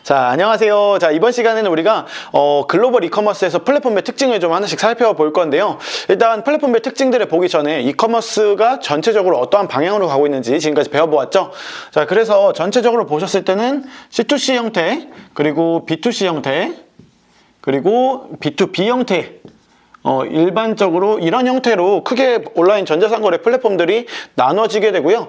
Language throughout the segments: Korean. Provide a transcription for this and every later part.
자, 안녕하세요. 자, 이번 시간에는 우리가 글로벌 이커머스에서 플랫폼의 특징을 좀 하나씩 살펴볼 건데요. 일단 플랫폼의 특징들을 보기 전에 이커머스가 전체적으로 어떠한 방향으로 가고 있는지 지금까지 배워보았죠. 자, 그래서 전체적으로 보셨을 때는 C2C 형태, 그리고 B2C 형태, 그리고 B2B 형태, 일반적으로 이런 형태로 크게 온라인 전자상거래 플랫폼들이 나눠지게 되고요.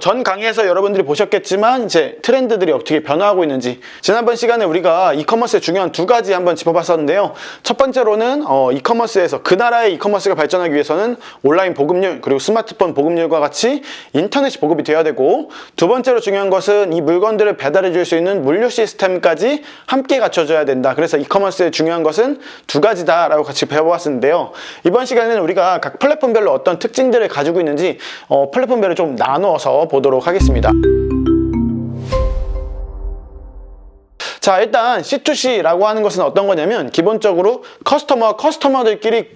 전 강의에서 여러분들이 보셨겠지만 이제 트렌드들이 어떻게 변화하고 있는지 지난번 시간에 우리가 이커머스의 중요한 두 가지 한번 짚어봤었는데요. 첫 번째로는 이커머스에서 그 나라의 이커머스가 발전하기 위해서는 온라인 보급률 그리고 스마트폰 보급률과 같이 인터넷이 보급이 되어야 되고, 두 번째로 중요한 것은 이 물건들을 배달해 줄 수 있는 물류 시스템까지 함께 갖춰져야 된다. 그래서 이커머스의 중요한 것은 두 가지다라고 같이 배워봤습니다. 인데요. 이번 시간에는 우리가 각 플랫폼별로 어떤 특징들을 가지고 있는지 플랫폼별로 좀 나누어서 보도록 하겠습니다. 자, 일단 C2C라고 하는 것은 어떤 거냐면 기본적으로 커스터머들끼리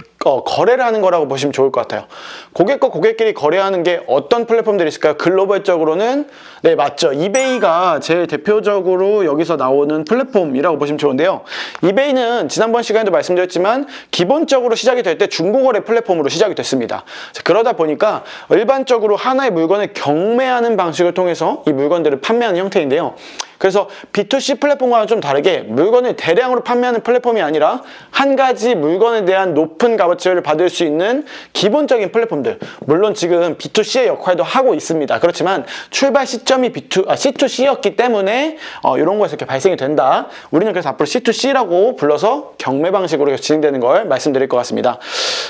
거래를 하는 거라고 보시면 좋을 것 같아요. 고객과 고객끼리 거래하는 게 어떤 플랫폼들이 있을까요? 글로벌적으로는 네, 맞죠. 이베이가 제일 대표적으로 여기서 나오는 플랫폼이라고 보시면 좋은데요. 이베이는 지난번 시간에도 말씀드렸지만 기본적으로 시작이 될 때 중고거래 플랫폼으로 시작이 됐습니다. 자, 그러다 보니까 일반적으로 하나의 물건을 경매하는 방식을 통해서 이 물건들을 판매하는 형태인데요. 그래서 B2C 플랫폼과는 좀 다르게 물건을 대량으로 판매하는 플랫폼이 아니라 한 가지 물건에 대한 높은 값어치를 받을 수 있는 기본적인 플랫폼들, 물론 지금 B2C의 역할도 하고 있습니다. 그렇지만 출발 시점이 C2C였기 때문에 이런 거에서 이렇게 발생이 된다. 우리는 그래서 앞으로 C2C라고 불러서 경매 방식으로 진행되는 걸 말씀드릴 것 같습니다.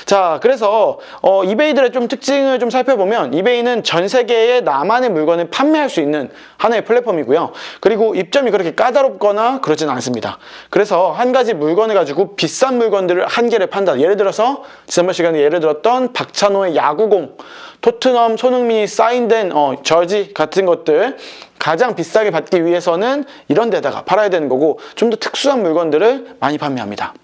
자, 그래서 이베이들의 좀 특징을 좀 살펴보면 이베이는 전 세계에 나만의 물건을 판매할 수 있는 하나의 플랫폼이고요. 그리고 입점이 그렇게 까다롭거나 그러진 않습니다. 그래서 한 가지 물건을 가지고 비싼 물건들을 한 개를 판다. 예를 들어서 지난번 시간에 예를 들었던 박찬호의 야구공, 토트넘 손흥민이 사인된 저지 같은 것들 가장 비싸게 받기 위해서는 이런 데다가 팔아야 되는 거고, 좀 더 특수한 물건들을 많이 판매합니다.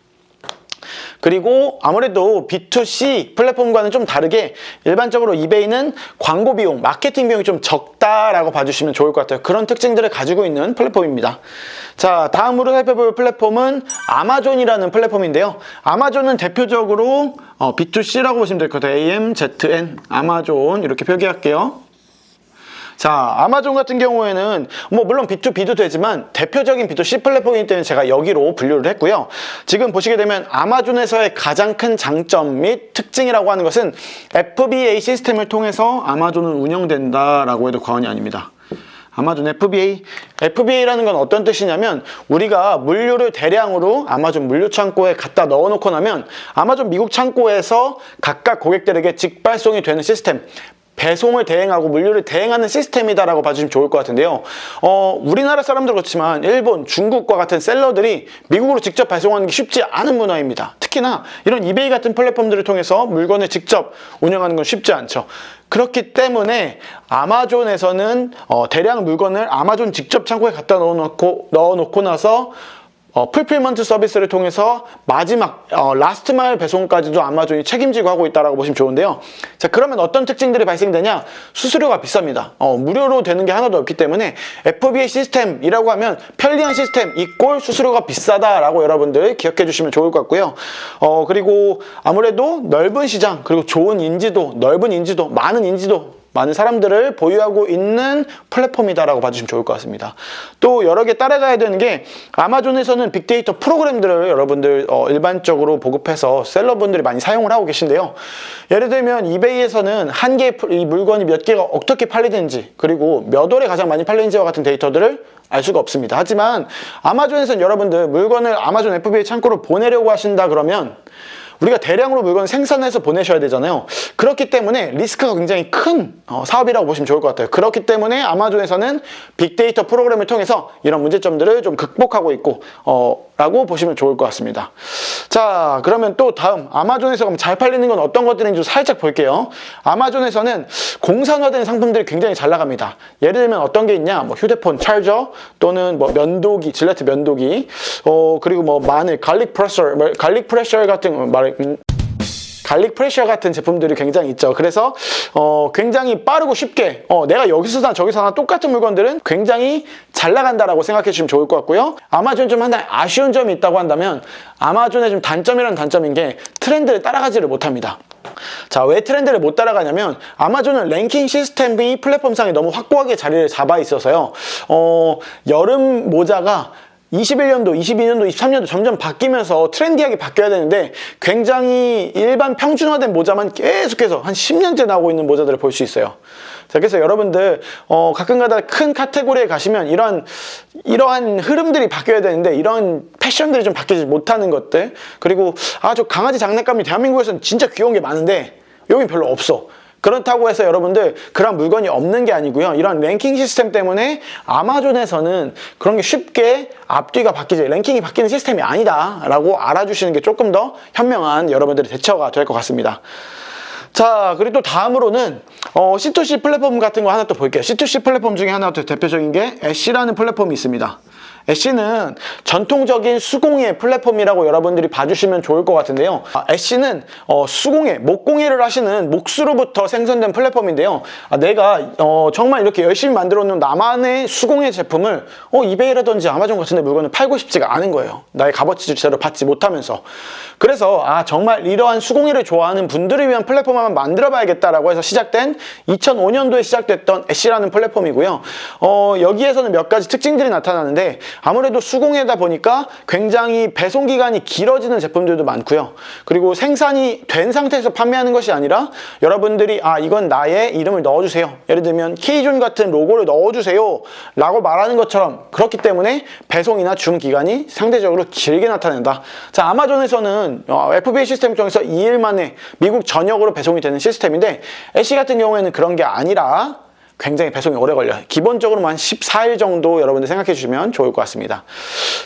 그리고 아무래도 B2C 플랫폼과는 좀 다르게 일반적으로 이베이는 광고 비용, 마케팅 비용이 좀 적다라고 봐주시면 좋을 것 같아요. 그런 특징들을 가지고 있는 플랫폼입니다. 자, 다음으로 살펴볼 플랫폼은 아마존이라는 플랫폼인데요. 아마존은 대표적으로 B2C라고 보시면 될 것 같아요. AMZN, 아마존 이렇게 표기할게요. 자, 아마존 같은 경우에는 물론 B2B도 되지만 대표적인 B2C 플랫폼이기 때문에 제가 여기로 분류를 했고요. 지금 보시게 되면 아마존에서의 가장 큰 장점 및 특징이라고 하는 것은 FBA 시스템을 통해서 아마존은 운영된다라고 해도 과언이 아닙니다. 아마존 FBA라는 건 어떤 뜻이냐면 우리가 물류를 대량으로 아마존 물류 창고에 갖다 넣어놓고 나면 아마존 미국 창고에서 각각 고객들에게 직발송이 되는 시스템, 배송을 대행하고 물류를 대행하는 시스템이다라고 봐주시면 좋을 것 같은데요. 우리나라 사람들 그렇지만 일본, 중국과 같은 셀러들이 미국으로 직접 배송하는 게 쉽지 않은 문화입니다. 특히나 이런 이베이 같은 플랫폼들을 통해서 물건을 직접 운영하는 건 쉽지 않죠. 그렇기 때문에 아마존에서는 대량 물건을 아마존 직접 창고에 갖다 넣어놓고 나서 풀필먼트 서비스를 통해서 마지막 라스트 마일 배송까지도 아마존이 책임지고 하고 있다고 보시면 좋은데요. 자, 그러면 어떤 특징들이 발생되냐? 수수료가 비쌉니다. 무료로 되는 게 하나도 없기 때문에 FBA 시스템이라고 하면 편리한 시스템 이꼴 수수료가 비싸다라고 여러분들 기억해 주시면 좋을 것 같고요. 그리고 아무래도 넓은 시장, 그리고 좋은 인지도, 넓은 인지도, 많은 사람들을 보유하고 있는 플랫폼이다라고 봐주시면 좋을 것 같습니다. 또 여러 개 따라가야 되는 게 아마존에서는 빅데이터 프로그램들을 여러분들 일반적으로 보급해서 셀러분들이 많이 사용을 하고 계신데요. 예를 들면 이베이에서는 한 개의 이 물건이 몇 개가 어떻게 팔리는지, 그리고 몇 월에 가장 많이 팔리는지와 같은 데이터들을 알 수가 없습니다. 하지만 아마존에서는 여러분들 물건을 아마존 FBA 창고로 보내려고 하신다 그러면 우리가 대량으로 물건을 생산해서 보내셔야 되잖아요. 그렇기 때문에 리스크가 굉장히 큰 사업이라고 보시면 좋을 것 같아요. 그렇기 때문에 아마존에서는 빅데이터 프로그램을 통해서 이런 문제점들을 좀 극복하고 있고 라고 보시면 좋을 것 같습니다. 자, 그러면 또 다음 아마존에서 그럼 잘 팔리는 건 어떤 것들인지 좀 살짝 볼게요. 아마존에서는 공산화된 상품들이 굉장히 잘 나갑니다. 예를 들면 어떤 게 있냐? 휴대폰 차저, 또는 면도기, 질레트 면도기, 그리고 마늘, 갈릭 프레셔 같은 갈릭 프레셔 같은 제품들이 굉장히 있죠. 그래서 굉장히 빠르고 쉽게 내가 여기서 사나 저기서 사나 똑같은 물건들은 굉장히 잘 나간다라고 생각해 주시면 좋을 것 같고요. 아마존 좀 하나 아쉬운 점이 있다고 한다면 아마존의 좀 단점이라는 단점인 게 트렌드를 따라가지를 못합니다. 자, 왜 트렌드를 못 따라가냐면 아마존은 랭킹 시스템이 플랫폼상에 너무 확고하게 자리를 잡아 있어서요. 여름 모자가 21년도, 22년도, 23년도 점점 바뀌면서 트렌디하게 바뀌어야 되는데 굉장히 일반 평준화된 모자만 계속해서 한 10년째 나오고 있는 모자들을 볼 수 있어요. 자, 그래서 여러분들 가끔가다 큰 카테고리에 가시면 이러한 흐름들이 바뀌어야 되는데 이런 패션들이 좀 바뀌지 못하는 것들, 그리고 저 강아지 장난감이 대한민국에서는 진짜 귀여운 게 많은데 여긴 별로 없어. 그렇다고 해서 여러분들 그런 물건이 없는 게 아니고요. 이런 랭킹 시스템 때문에 아마존에서는 그런 게 쉽게 앞뒤가 바뀌지, 랭킹이 바뀌는 시스템이 아니다 라고 알아주시는 게 조금 더 현명한 여러분들의 대처가 될 것 같습니다. 자, 그리고 또 다음으로는 C2C 플랫폼 같은 거 하나 또 볼게요. C2C 플랫폼 중에 하나 또 대표적인 게 애쉬라는 플랫폼이 있습니다. 애쉬는 전통적인 수공예 플랫폼이라고 여러분들이 봐주시면 좋을 것 같은데요. 애쉬는 수공예, 목공예를 하시는 목수로부터 생성된 플랫폼인데요. 내가 정말 이렇게 열심히 만들어 놓은 나만의 수공예 제품을 이베이라든지 아마존 같은 데 물건을 팔고 싶지가 않은 거예요. 나의 값어치를 제대로 받지 못하면서. 그래서 정말 이러한 수공예를 좋아하는 분들을 위한 플랫폼 한번 만들어 봐야겠다라고 해서 시작된 2005년도에 시작됐던 애쉬라는 플랫폼이고요. 여기에서는 몇 가지 특징들이 나타나는데 아무래도 수공예다 보니까 굉장히 배송 기간이 길어지는 제품들도 많고요. 그리고 생산이 된 상태에서 판매하는 것이 아니라 여러분들이 이건 나의 이름을 넣어주세요. 예를 들면 K존 같은 로고를 넣어주세요 라고 말하는 것처럼, 그렇기 때문에 배송이나 중 기간이 상대적으로 길게 나타낸다. 자, 아마존에서는 FBA 시스템 중에서 2일 만에 미국 전역으로 배송이 되는 시스템인데 애쉬 같은 경우에는 그런 게 아니라 굉장히 배송이 오래 걸려요. 기본적으로 한 14일 정도 여러분들 생각해 주시면 좋을 것 같습니다.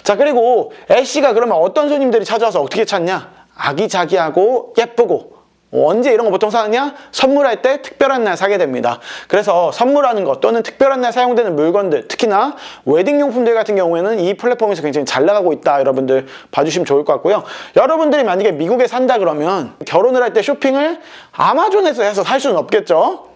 자, 그리고 애쉬가 그러면 어떤 손님들이 찾아와서 어떻게 찾냐? 아기자기하고 예쁘고, 언제 이런 거 보통 사느냐? 선물할 때 특별한 날 사게 됩니다. 그래서 선물하는 것 또는 특별한 날 사용되는 물건들, 특히나 웨딩용품들 같은 경우에는 이 플랫폼에서 굉장히 잘 나가고 있다. 여러분들 봐주시면 좋을 것 같고요. 여러분들이 만약에 미국에 산다 그러면 결혼을 할 때 쇼핑을 아마존에서 해서 살 수는 없겠죠?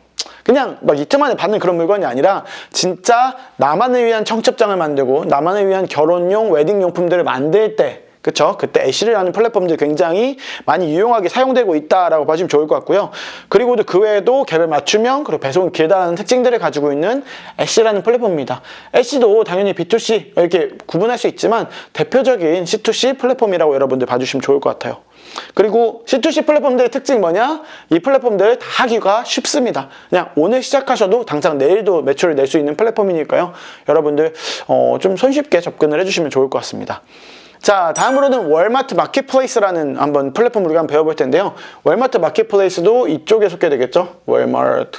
그냥 이틀 만에 받는 그런 물건이 아니라 진짜 나만을 위한 청첩장을 만들고 나만을 위한 결혼용 웨딩용품들을 만들 때, 그쵸? 그때 애쉬라는 플랫폼들이 굉장히 많이 유용하게 사용되고 있다라고 봐주시면 좋을 것 같고요. 그리고 그 외에도 갭을 맞춤형, 그리고 배송이 길다라는 특징들을 가지고 있는 애쉬라는 플랫폼입니다. 애쉬도 당연히 B2C 이렇게 구분할 수 있지만 대표적인 C2C 플랫폼이라고 여러분들 봐주시면 좋을 것 같아요. 그리고 C2C 플랫폼들의 특징이 뭐냐? 이 플랫폼들 다 하기가 쉽습니다. 그냥 오늘 시작하셔도 당장 내일도 매출을 낼 수 있는 플랫폼이니까요. 여러분들 좀 손쉽게 접근을 해주시면 좋을 것 같습니다. 자, 다음으로는 월마트 마켓플레이스라는 한번 플랫폼을 우리가 한번 배워볼 텐데요. 월마트 마켓플레이스도 이쪽에 속해되겠죠? 월마트.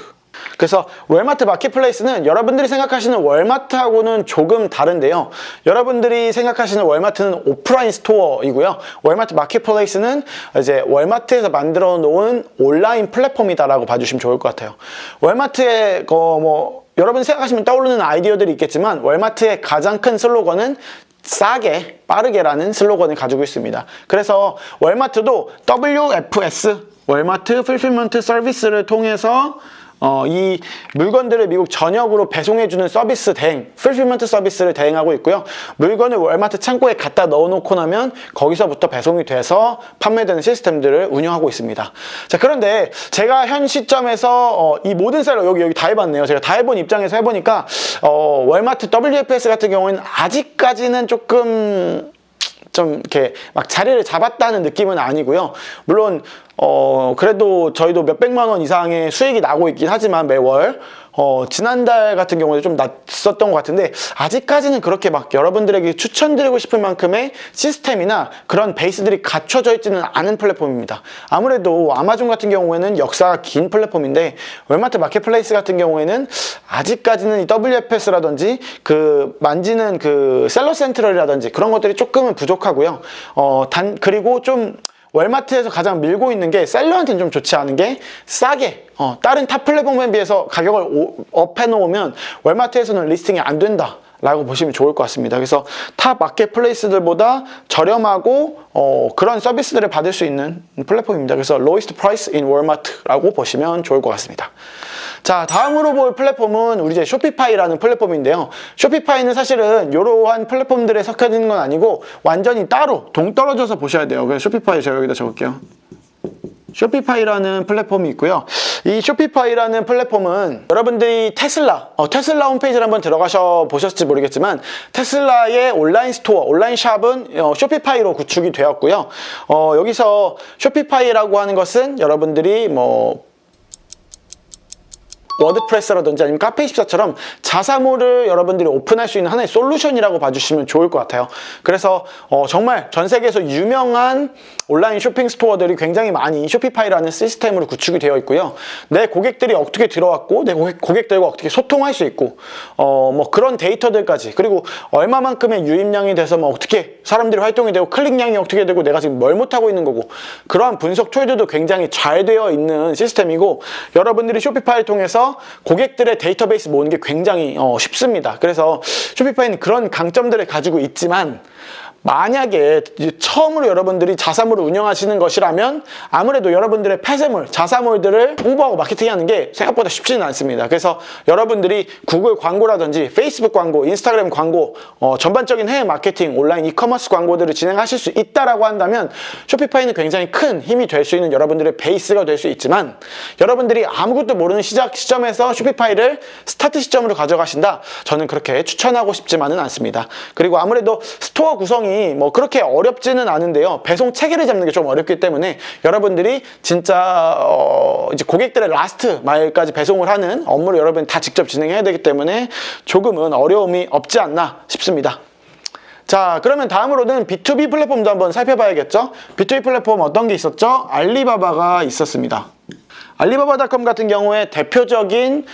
그래서 월마트 마켓플레이스는 여러분들이 생각하시는 월마트하고는 조금 다른데요. 여러분들이 생각하시는 월마트는 오프라인 스토어이고요. 월마트 마켓플레이스는 이제 월마트에서 만들어 놓은 온라인 플랫폼이다라고 봐주시면 좋을 것 같아요. 월마트의 여러분이 생각하시면 떠오르는 아이디어들이 있겠지만 월마트의 가장 큰 슬로건은 싸게 빠르게라는 슬로건을 가지고 있습니다. 그래서 월마트도 WFS, 월마트 풀필먼트 서비스를 통해서 이 물건들을 미국 전역으로 배송해주는 서비스 풀필먼트 서비스를 대행하고 있고요. 물건을 월마트 창고에 갖다 넣어놓고 나면 거기서부터 배송이 돼서 판매되는 시스템들을 운영하고 있습니다. 자, 그런데 제가 현 시점에서 이 모든 셀러 여기 다 해봤네요. 제가 다 해본 입장에서 해보니까 월마트 WFS 같은 경우에는 아직까지는 조금 좀 이렇게 막 자리를 잡았다는 느낌은 아니고요. 물론 그래도 저희도 몇백만 원 이상의 수익이 나고 있긴 하지만 매월 지난달 같은 경우에 좀 났었던 것 같은데 아직까지는 그렇게 막 여러분들에게 추천드리고 싶을 만큼의 시스템이나 그런 베이스들이 갖춰져 있지는 않은 플랫폼입니다. 아무래도 아마존 같은 경우에는 역사가 긴 플랫폼인데 월마트 마켓플레이스 같은 경우에는 아직까지는 이 WFS라든지 그 만지는 그 셀러 센트럴이라든지 그런 것들이 조금은 부족하고요. 그리고 좀 월마트에서 가장 밀고 있는 게 셀러한테는 좀 좋지 않은 게 싸게 다른 타 플랫폼에 비해서 가격을 업해 놓으면 월마트에서는 리스팅이 안 된다 라고 보시면 좋을 것 같습니다. 그래서 탑 마켓플레이스들보다 저렴하고 그런 서비스들을 받을 수 있는 플랫폼입니다. 그래서 lowest price in Walmart라고 보시면 좋을 것 같습니다. 자, 다음으로 볼 플랫폼은 우리 이제 쇼피파이라는 플랫폼인데요. 쇼피파이는 사실은 이러한 플랫폼들에 섞여 있는 건 아니고 완전히 따로 동떨어져서 보셔야 돼요. 그래서 쇼피파이 제가 여기다 적을게요. 쇼피파이라는 플랫폼이 있고요. 이 쇼피파이라는 플랫폼은 여러분들이 테슬라 홈페이지를 한번 들어가셔 보셨을지 모르겠지만 테슬라의 온라인 스토어, 온라인 샵은 쇼피파이로 구축이 되었고요. 여기서 쇼피파이라고 하는 것은 여러분들이 뭐 워드프레스라든지 아니면 카페24처럼 자사몰을 여러분들이 오픈할 수 있는 하나의 솔루션이라고 봐주시면 좋을 것 같아요. 그래서 정말 전 세계에서 유명한 온라인 쇼핑 스토어들이 굉장히 많이 쇼피파이라는 시스템으로 구축이 되어 있고요. 내 고객들이 어떻게 들어왔고 내 고객들과 어떻게 소통할 수 있고 뭐 그런 데이터들까지, 그리고 얼마만큼의 유입량이 돼서 뭐 어떻게 사람들이 활동이 되고 클릭량이 어떻게 되고 내가 지금 뭘 못하고 있는 거고, 그러한 분석 툴들도 굉장히 잘 되어 있는 시스템이고, 여러분들이 쇼피파이를 통해서 고객들의 데이터베이스 모으는 게 굉장히 쉽습니다. 그래서 쇼피파이는 그런 강점들을 가지고 있지만, 만약에 처음으로 여러분들이 자사몰을 운영하시는 것이라면 아무래도 여러분들의 폐쇄물, 자사몰들을 홍보하고 마케팅하는 게 생각보다 쉽지는 않습니다. 그래서 여러분들이 구글 광고라든지 페이스북 광고, 인스타그램 광고, 전반적인 해외 마케팅, 온라인 이커머스 광고들을 진행하실 수 있다라고 한다면 쇼피파이는 굉장히 큰 힘이 될 수 있는 여러분들의 베이스가 될 수 있지만, 여러분들이 아무것도 모르는 시작 시점에서 쇼피파이를 스타트 시점으로 가져가신다? 저는 그렇게 추천하고 싶지만은 않습니다. 그리고 아무래도 스토어 구성이 뭐 그렇게 어렵지는 않은데요. 배송 체계를 잡는 게 좀 어렵기 때문에 여러분들이 진짜 이제 고객들의 라스트 마일까지 배송을 하는 업무를 여러분이 다 직접 진행해야 되기 때문에 조금은 어려움이 없지 않나 싶습니다. 자, 그러면 다음으로는 B2B 플랫폼도 한번 살펴봐야겠죠? B2B 플랫폼 어떤 게 있었죠? 알리바바가 있었습니다. 알리바바닷컴 같은 경우에 대표적인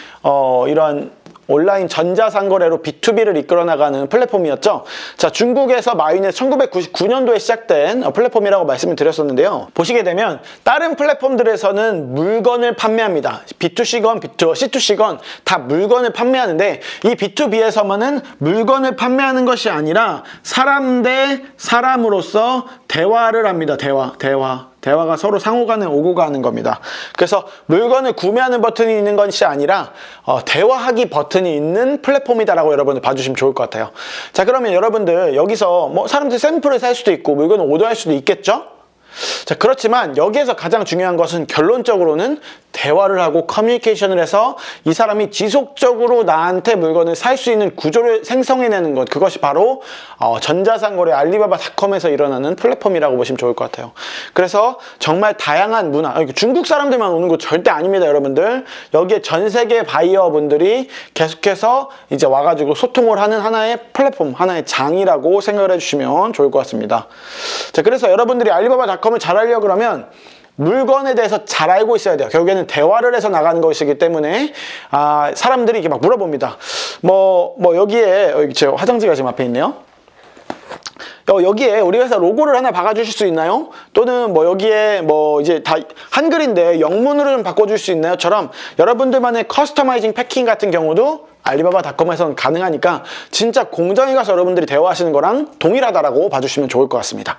이런 온라인 전자상거래로 B2B를 이끌어 나가는 플랫폼이었죠. 자, 중국에서 마이넷 1999년도에 시작된 플랫폼이라고 말씀을 드렸었는데요. 보시게 되면 다른 플랫폼들에서는 물건을 판매합니다. B2C건 C2C건 다 물건을 판매하는데, 이 B2B에서만은 물건을 판매하는 것이 아니라 사람 대 사람으로서 대화를 합니다. 대화가 서로 상호간에 오고 가는 겁니다. 그래서 물건을 구매하는 버튼이 있는 것이 아니라 대화하기 버튼이 있는 플랫폼이다라고 여러분들 봐주시면 좋을 것 같아요. 자, 그러면 여러분들 여기서 뭐 사람들 샘플을 살 수도 있고 물건을 오더할 수도 있겠죠? 자, 그렇지만 여기에서 가장 중요한 것은 결론적으로는 대화를 하고 커뮤니케이션을 해서 이 사람이 지속적으로 나한테 물건을 살 수 있는 구조를 생성해내는 것, 그것이 바로 전자상거래 알리바바닷컴에서 일어나는 플랫폼이라고 보시면 좋을 것 같아요. 그래서 정말 다양한 문화, 중국 사람들만 오는 거 절대 아닙니다, 여러분들. 여기에 전 세계 바이어분들이 계속해서 이제 와가지고 소통을 하는 하나의 플랫폼, 하나의 장이라고 생각을 해주시면 좋을 것 같습니다. 자, 그래서 여러분들이 알리바바닷컴을 잘 하려고 그러면 물건에 대해서 잘 알고 있어야 돼요. 결국에는 대화를 해서 나가는 것이기 때문에 사람들이 이렇게 막 물어봅니다. 여기에 제 화장지가 지금 앞에 있네요. 여기에 우리 회사 로고를 하나 박아주실 수 있나요? 또는 여기에 이제 다 한글인데 영문으로 좀 바꿔줄 수 있나요?처럼 여러분들만의 커스터마이징 패킹 같은 경우도 알리바바닷컴에서는 가능하니까 진짜 공장에 가서 여러분들이 대화하시는 거랑 동일하다라고 봐주시면 좋을 것 같습니다.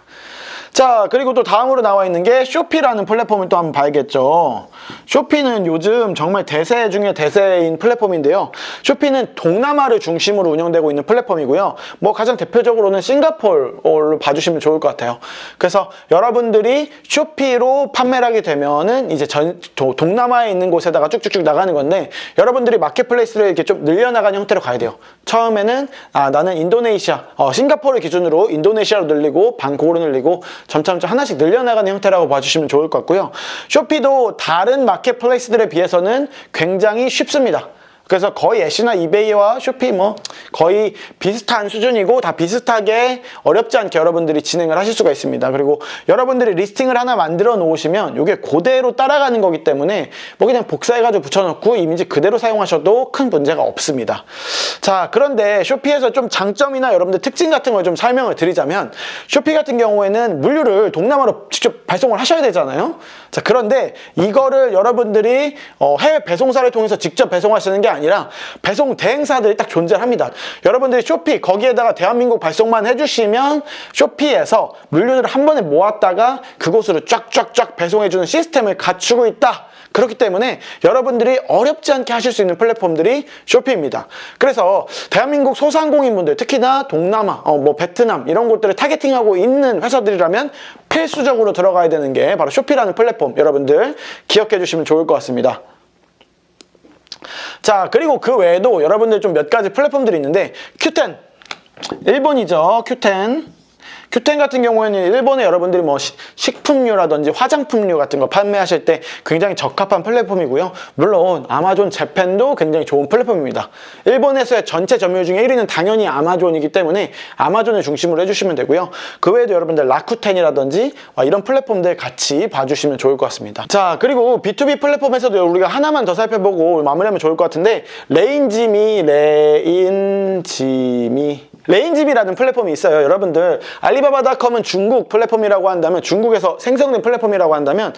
자, 그리고 또 다음으로 나와 있는 게 쇼피라는 플랫폼을 또 한번 봐야겠죠. 쇼피는 요즘 정말 대세 중에 대세인 플랫폼인데요. 쇼피는 동남아를 중심으로 운영되고 있는 플랫폼이고요. 가장 대표적으로는 싱가포르로 봐주시면 좋을 것 같아요. 그래서 여러분들이 쇼피로 판매를 하게 되면은 이제 동남아에 있는 곳에다가 쭉쭉쭉 나가는 건데, 여러분들이 마켓플레이스를 이렇게 좀 늘려나가는 형태로 가야 돼요. 처음에는 나는 인도네시아, 싱가포르 기준으로 인도네시아로 늘리고 방콕으로 늘리고 점점 하나씩 늘려나가는 형태라고 봐주시면 좋을 것 같고요. 쇼피도 다른 마켓플레이스들에 비해서는 굉장히 쉽습니다. 그래서 거의 애쉬나 이베이와 쇼피 거의 비슷한 수준이고 다 비슷하게 어렵지 않게 여러분들이 진행을 하실 수가 있습니다. 그리고 여러분들이 리스팅을 하나 만들어 놓으시면 이게 그대로 따라가는 거기 때문에 그냥 복사해가지고 붙여놓고 이미지 그대로 사용하셔도 큰 문제가 없습니다. 자, 그런데 쇼피에서 좀 장점이나 여러분들 특징 같은 걸 좀 설명을 드리자면, 쇼피 같은 경우에는 물류를 동남아로 직접 발송을 하셔야 되잖아요. 자, 그런데 이거를 여러분들이 해외 배송사를 통해서 직접 배송하시는 게 아니라 배송 대행사들이 딱 존재합니다. 여러분들이 쇼피 거기에다가 대한민국 발송만 해주시면 쇼피에서 물류를 한 번에 모았다가 그곳으로 쫙쫙쫙 배송해주는 시스템을 갖추고 있다. 그렇기 때문에 여러분들이 어렵지 않게 하실 수 있는 플랫폼들이 쇼피입니다. 그래서 대한민국 소상공인분들, 특히나 동남아, 베트남 이런 곳들을 타겟팅하고 있는 회사들이라면 필수적으로 들어가야 되는 게 바로 쇼피라는 플랫폼, 여러분들 기억해 주시면 좋을 것 같습니다. 자, 그리고 그 외에도 여러분들 좀 몇 가지 플랫폼들이 있는데, Qten, 일본이죠. Qten 같은 경우에는 일본에 여러분들이 뭐 식품류라든지 화장품류 같은 거 판매하실 때 굉장히 적합한 플랫폼이고요. 물론 아마존 재팬도 굉장히 좋은 플랫폼입니다. 일본에서의 전체 점유율 중에 1위는 당연히 아마존이기 때문에 아마존을 중심으로 해주시면 되고요. 그 외에도 여러분들 라쿠텐이라든지 이런 플랫폼들 같이 봐주시면 좋을 것 같습니다. 자, 그리고 B2B 플랫폼에서도 우리가 하나만 더 살펴보고 마무리하면 좋을 것 같은데, 레인지미라는 플랫폼이 있어요. 여러분들 알리바바닷컴은 중국 플랫폼이라고 한다면, 중국에서 생성된 플랫폼이라고 한다면,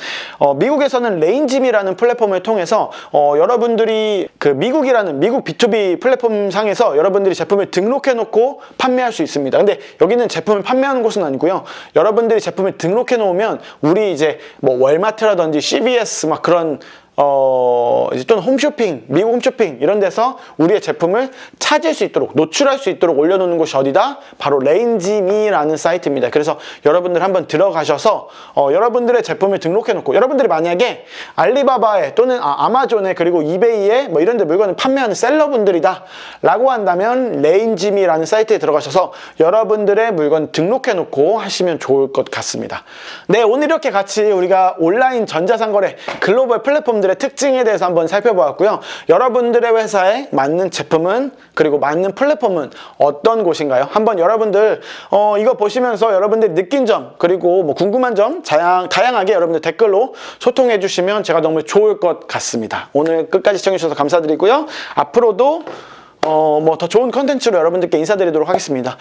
미국에서는 레인지미라는 플랫폼을 통해서 여러분들이 그 미국 B2B 플랫폼 상에서 여러분들이 제품을 등록해 놓고 판매할 수 있습니다. 근데 여기는 제품을 판매하는 곳은 아니고요. 여러분들이 제품을 등록해 놓으면 우리 이제 뭐 월마트라든지 CVS 막 그런 이제 또는 홈쇼핑, 미국 홈쇼핑 이런 데서 우리의 제품을 찾을 수 있도록, 노출할 수 있도록 올려놓는 곳이 어디다? 바로 레인지미라는 사이트입니다. 그래서 여러분들 한번 들어가셔서 여러분들의 제품을 등록해놓고, 여러분들이 만약에 알리바바에 또는 아마존에 그리고 이베이에 뭐 이런 데 물건을 판매하는 셀러분들이다 라고 한다면 레인지미라는 사이트에 들어가셔서 여러분들의 물건 등록해놓고 하시면 좋을 것 같습니다. 네, 오늘 이렇게 같이 우리가 온라인 전자상거래 글로벌 플랫폼들의 특징에 대해서 한번 살펴보았고요. 여러분들의 회사에 맞는 제품은, 그리고 맞는 플랫폼은 어떤 곳인가요? 한번 여러분들 이거 보시면서 여러분들이 느낀 점, 그리고 뭐 궁금한 점 다양하게 여러분들 댓글로 소통해 주시면 제가 너무 좋을 것 같습니다. 오늘 끝까지 시청해 주셔서 감사드리고요. 앞으로도 뭐 더 좋은 컨텐츠로 여러분들께 인사드리도록 하겠습니다.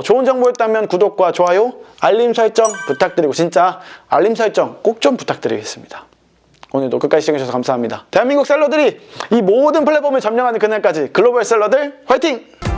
좋은 정보였다면 구독과 좋아요, 알림 설정 부탁드리고, 진짜 알림 설정 꼭 좀 부탁드리겠습니다. 오늘도 끝까지 시청해주셔서 감사합니다. 대한민국 셀러들이 이 모든 플랫폼을 점령하는 그날까지 글로벌 셀러들 화이팅!